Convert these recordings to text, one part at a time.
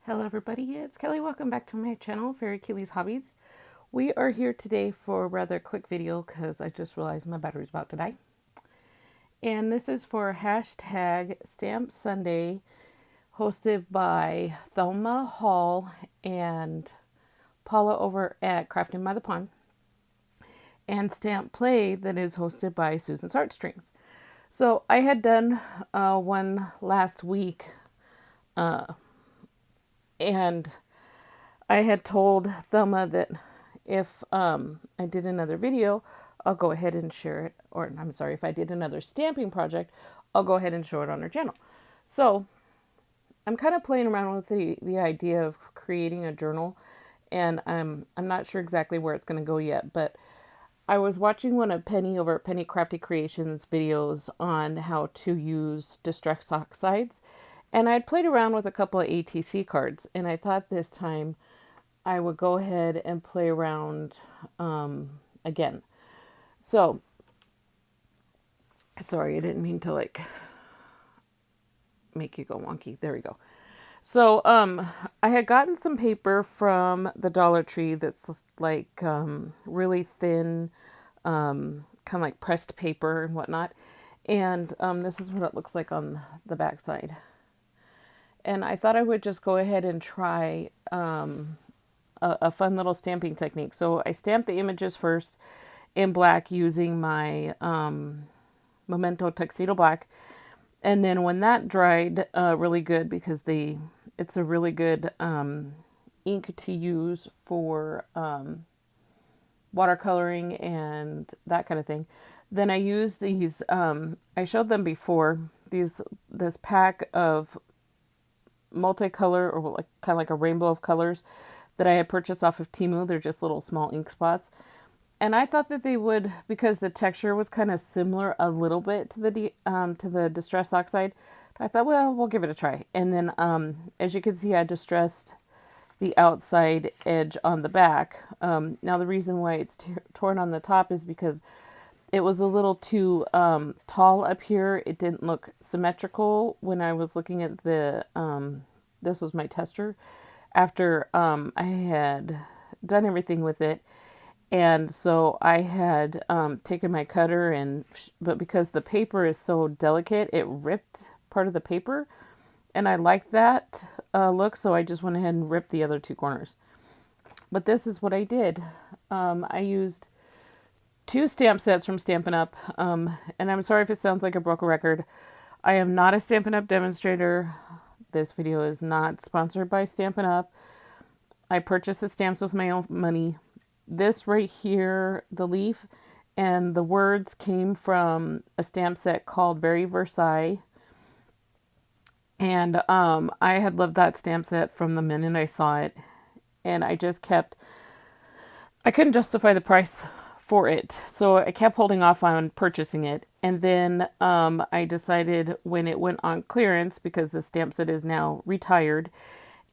Hello everybody, it's Kelly. Welcome back to my channel, Fairy Keely's Hobbies. We are here today for a rather quick video because I just realized my battery's about to die. And this is for hashtag Stamp Sunday, hosted by Thelma Hall and Paula over at Crafting by the Pond, and Stamp Play that is hosted by Susan's Heartstrings. So I had done one last week and I had told Thelma that if I did another video, I'll go ahead and share it. Or I'm sorry, if I did another stamping project, I'll go ahead and show it on her channel. So I'm kind of playing around with the idea of creating a journal, and I'm not sure exactly where it's going to go yet, but I was watching one of Penny over at Penny Crafty Creations videos on how to use distress oxides, and I'd played around with a couple of ATC cards, and I thought this time I would go ahead and play around again. So, sorry, I didn't mean to like make you go wonky. There we go. So, I had gotten some paper from the Dollar Tree that's like really thin, kind of like pressed paper and whatnot. And this is what it looks like on the back side. And I thought I would just go ahead and try a fun little stamping technique. So I stamped the images first in black using my Memento Tuxedo Black. And then when that dried really good, because it's a really good ink to use for watercoloring and that kind of thing, then I used these, I showed them before, this pack of multicolor, or like kind of like a rainbow of colors that I had purchased off of Temu. They're just little small ink spots. And I thought that they would, because the texture was kind of similar a little bit to the Distress Oxide, I thought, well, we'll give it a try. And then, as you can see, I distressed the outside edge on the back. Now, the reason why it's torn on the top is because it was a little too tall up here. It didn't look symmetrical when I was looking at the, this was my tester, after I had done everything with it. And so I had taken my cutter, but because the paper is so delicate, it ripped part of the paper. And I liked that look, so I just went ahead and ripped the other two corners. But this is what I did. I used 2 stamp sets from Stampin' Up. And I'm sorry if it sounds like a broken record. I am not a Stampin' Up demonstrator. This video is not sponsored by Stampin' Up. I purchased the stamps with my own money. This right here, the leaf and the words, came from a stamp set called Very Versailles. And I had loved that stamp set from the minute I saw it. And I couldn't justify the price for it. So I kept holding off on purchasing it. And then I decided when it went on clearance, because the stamp set is now retired,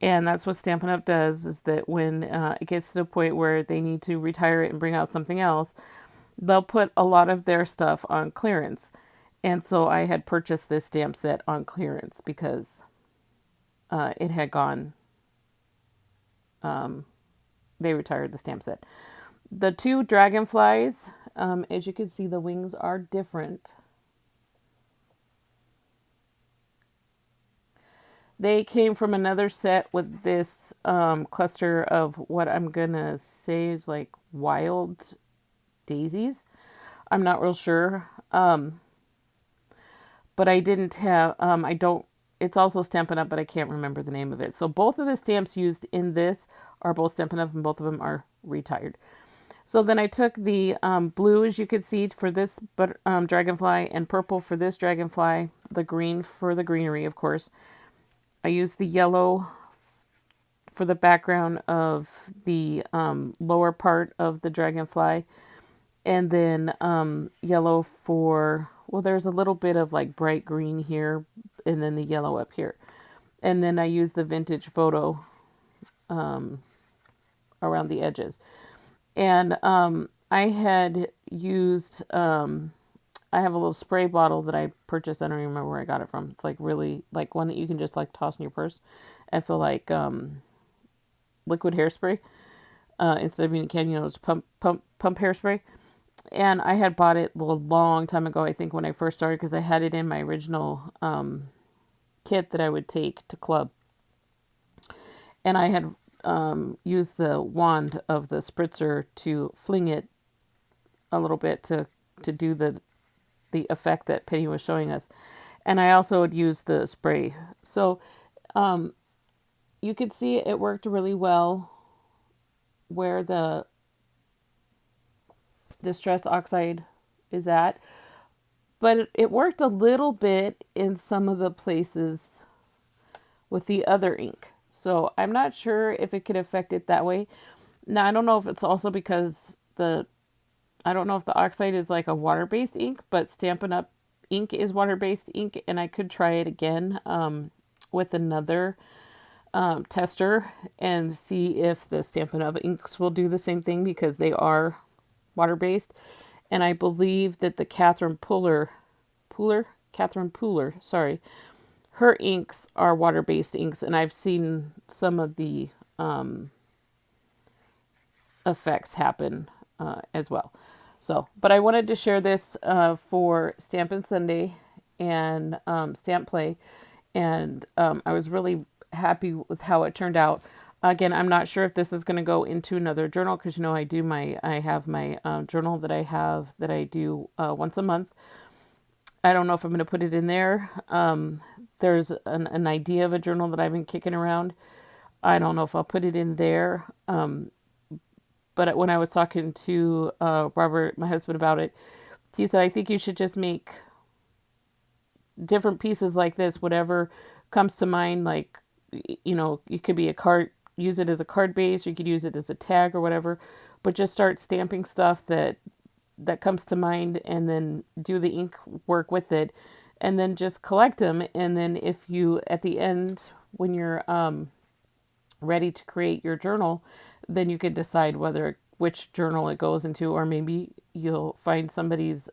and that's what Stampin' Up! Does, is that when it gets to the point where they need to retire it and bring out something else, they'll put a lot of their stuff on clearance. And so I had purchased this stamp set on clearance because it had gone, they retired the stamp set. The 2 dragonflies, as you can see, the wings are different. They came from another set with this cluster of what I'm going to say is like wild daisies. I'm not real sure. But I didn't have, it's also Stampin' Up, but I can't remember the name of it. So both of the stamps used in this are both Stampin' Up, and both of them are retired. So then I took the blue, as you can see, for this dragonfly, and purple for this dragonfly, the green for the greenery, of course. I used the yellow for the background of the lower part of the dragonfly, and then yellow for, well, there's a little bit of like bright green here, and then the yellow up here. And then I used the vintage photo around the edges. And I had used I have a little spray bottle that I purchased. I don't even remember where I got it from. It's like really like one that you can just like toss in your purse. I feel like liquid hairspray instead of being a can, you know, it's pump hairspray. And I had bought it a long time ago, I think, when I first started, because I had it in my original kit that I would take to club. And I had used the wand of the spritzer to fling it a little bit to do the effect that Penny was showing us. And I also would use the spray. So you could see it worked really well where the Distress Oxide is at. But it worked a little bit in some of the places with the other ink. So I'm not sure if it could affect it that way. Now, I don't know if it's also because I don't know if the oxide is like a water-based ink, but Stampin' Up! Ink is water-based ink, and I could try it again with another tester and see if the Stampin' Up! Inks will do the same thing, because they are water-based. And I believe that the Catherine Pooler, sorry, her inks are water-based inks, and I've seen some of the effects happen as well. So, but I wanted to share this for Stampin' Sunday and Stamp Play, and I was really happy with how it turned out. Again, I'm not sure if this is going to go into another journal, because you know I have my journal that I do once a month. I don't know if I'm going to put it in there. There's an idea of a journal that I've been kicking around. I don't know if I'll put it in there. But when I was talking to Robert, my husband, about it, he said, I think you should just make different pieces like this, whatever comes to mind. Like, you know, it could be a card, use it as a card base, or you could use it as a tag or whatever, but just start stamping stuff that comes to mind, and then do the ink work with it, and then just collect them. And then if you, at the end, when you're ready to create your journal, then you can decide which journal it goes into, or maybe you'll find somebody's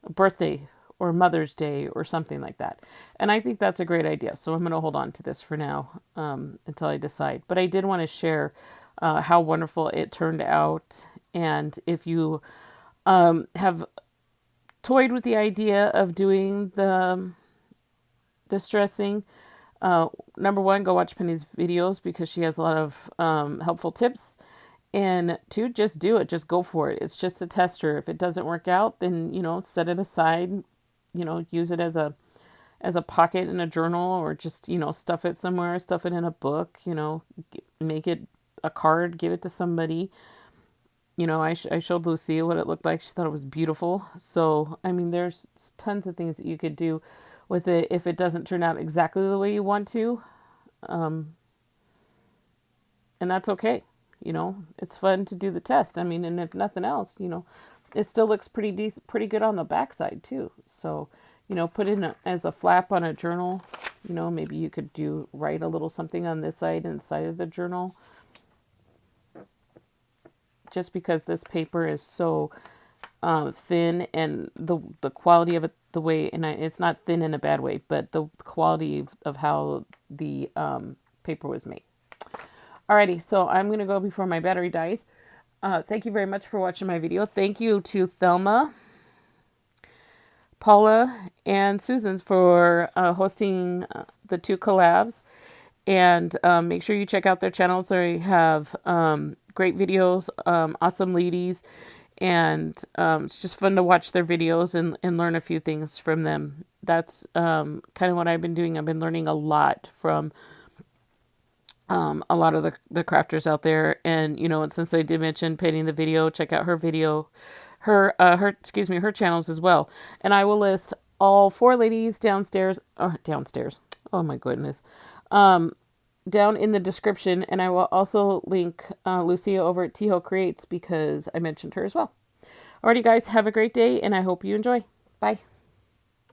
birthday or Mother's Day or something like that. And I think that's a great idea. So I'm going to hold on to this for now until I decide. But I did want to share how wonderful it turned out. And if you have toyed with the idea of doing the distressing, number one, go watch Penny's videos, because she has a lot of helpful tips. And two, just do it. Just go for it. It's just a tester. If it doesn't work out, then, you know, set it aside. You know, use it as a pocket in a journal, or just, you know, stuff it somewhere, stuff it in a book, you know, make it a card, give it to somebody. You know, I showed Lucia what it looked like. She thought it was beautiful. So, I mean, there's tons of things that you could do with it if it doesn't turn out exactly the way you want to. And that's okay. You know, it's fun to do the test. I mean, and if nothing else, you know, it still looks pretty good on the backside too. So, you know, put it as a flap on a journal. You know, maybe you could write a little something on this side and side of the journal. Just because this paper is so thin, and the quality of it, the way, and it's not thin in a bad way, but the quality of how the paper was made. Alrighty, so I'm going to go before my battery dies. Thank you very much for watching my video. Thank you to Thelma, Paula, and Susan for hosting the 2 collabs. And make sure you check out their channels. They have great videos, awesome ladies, and it's just fun to watch their videos and learn a few things from them. That's kind of what I've been doing. I've been learning a lot from a lot of the crafters out there. And, you know, and since I did mention Penny in the video, check out her video, her channels as well. And I will list all 4 ladies downstairs. Oh my goodness. Down in the description, and I will also link Lucia over at Tiho Creates, because I mentioned her as well. Alrighty guys, have a great day, and I hope you enjoy. Bye.